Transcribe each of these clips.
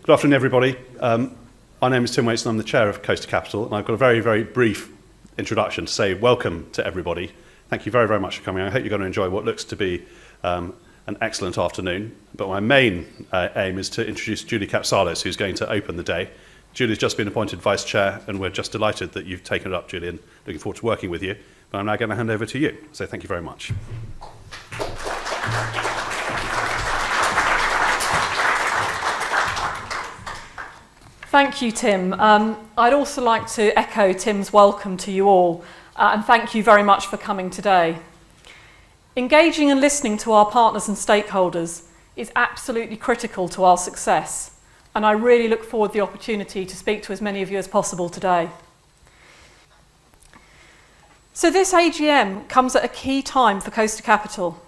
Good afternoon, everybody. My name is Tim Waits and I'm the Chair of Coast to Capital, and I've got a very, very brief introduction to say welcome to everybody. Thank you very, very much for coming. I hope you're going to enjoy what looks to be an excellent afternoon. But my main aim is to introduce Julie Capsalis, who's going to open the day. Julie's just been appointed Vice Chair, and we're just delighted that you've taken it up, Julie, and looking forward to working with you. But I'm now going to hand over to you. So thank you very much. Thank you, Tim. I'd also like to echo Tim's welcome to you all, and thank you very much for coming today. Engaging and listening to our partners and stakeholders is absolutely critical to our success, and I really look forward to the opportunity to speak to as many of you as possible today. So this AGM comes at a key time for Coast to Capital.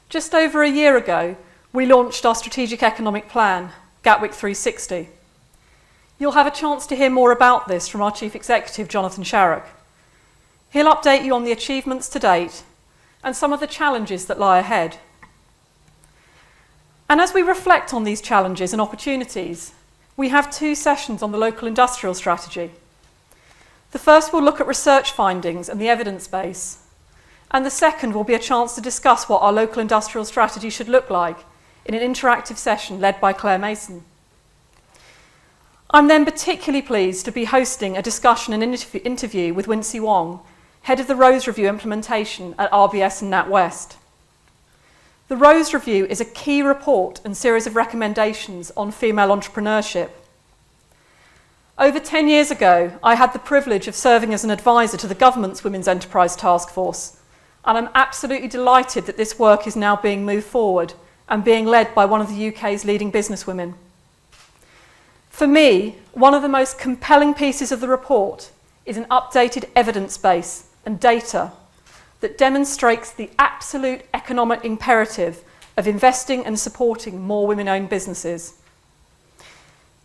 Just over a year ago, we launched our strategic economic plan, Gatwick 360. You'll have a chance to hear more about this from our Chief Executive, Jonathan Sharrock. He'll update you on the achievements to date and some of the challenges that lie ahead. And as we reflect on these challenges and opportunities, we have two sessions on the local industrial strategy. The first will look at research findings and the evidence base, and the second will be a chance to discuss what our local industrial strategy should look like in an interactive session led by Claire Mason. I'm then particularly pleased to be hosting a discussion and interview with Wincy Wong, Head of the Rose Review implementation at RBS and NatWest. The Rose Review is a key report and series of recommendations on female entrepreneurship. Over 10 years ago, I had the privilege of serving as an advisor to the government's Women's Enterprise Task Force, and I'm absolutely delighted that this work is now being moved forward and being led by one of the UK's leading businesswomen. For me, one of the most compelling pieces of the report is an updated evidence base and data that demonstrates the absolute economic imperative of investing and supporting more women-owned businesses.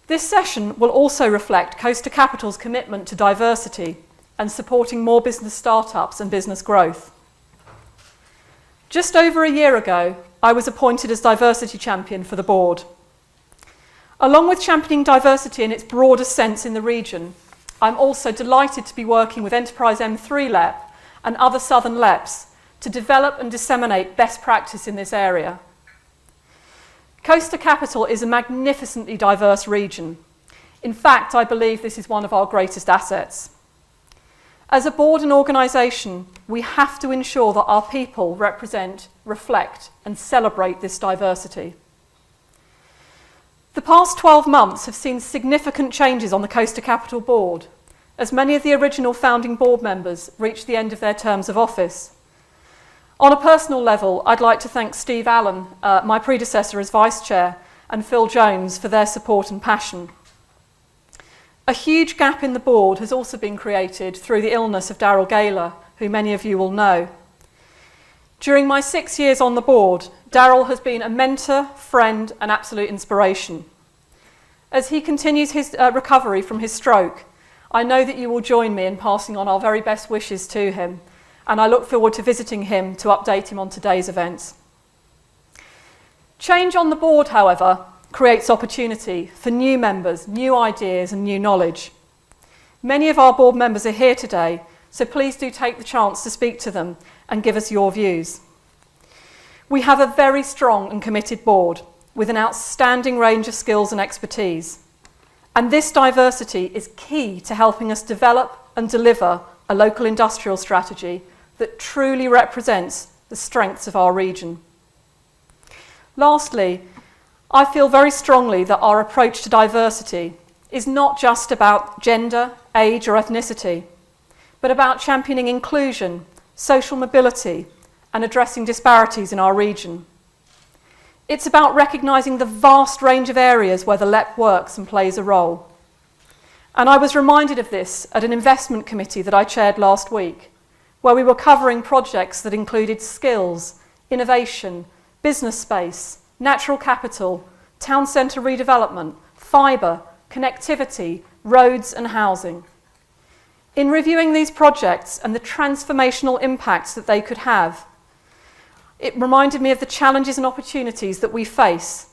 This session will also reflect Coast to Capital's commitment to diversity and supporting more business startups and business growth. Just over a year ago, I was appointed as Diversity Champion for the board. Along with championing diversity in its broadest sense in the region, I'm also delighted to be working with Enterprise M3 LEP and other Southern LEPs to develop and disseminate best practice in this area. Coast to Capital is a magnificently diverse region. In fact, I believe this is one of our greatest assets. As a board and organisation, we have to ensure that our people represent, reflect and celebrate this diversity. The past 12 months have seen significant changes on the Coast to Capital board, as many of the original founding board members reached the end of their terms of office. On a personal level, I'd like to thank Steve Allen, my predecessor as Vice Chair, and Phil Jones for their support and passion. A huge gap in the board has also been created through the illness of Daryl Gaylor, who many of you will know. During my 6 years on the board, Daryl has been a mentor, friend and absolute inspiration. As he continues his recovery from his stroke, I know that you will join me in passing on our very best wishes to him, and I look forward to visiting him to update him on today's events. Change on the board, however, creates opportunity for new members, new ideas and new knowledge. Many of our board members are here today, so please do take the chance to speak to them and give us your views. We have a very strong and committed board with an outstanding range of skills and expertise. And this diversity is key to helping us develop and deliver a local industrial strategy that truly represents the strengths of our region. Lastly, I feel very strongly that our approach to diversity is not just about gender, age or ethnicity, but about championing inclusion, social mobility, and addressing disparities in our region. It's about recognising the vast range of areas where the LEP works and plays a role. And I was reminded of this at an investment committee that I chaired last week, where we were covering projects that included skills, innovation, business space, natural capital, town centre redevelopment, fibre, connectivity, roads and housing. In reviewing these projects and the transformational impacts that they could have, it reminded me of the challenges and opportunities that we face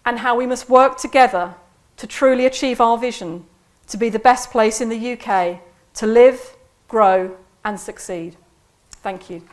and how we must work together to truly achieve our vision to be the best place in the UK to live, grow and succeed. Thank you.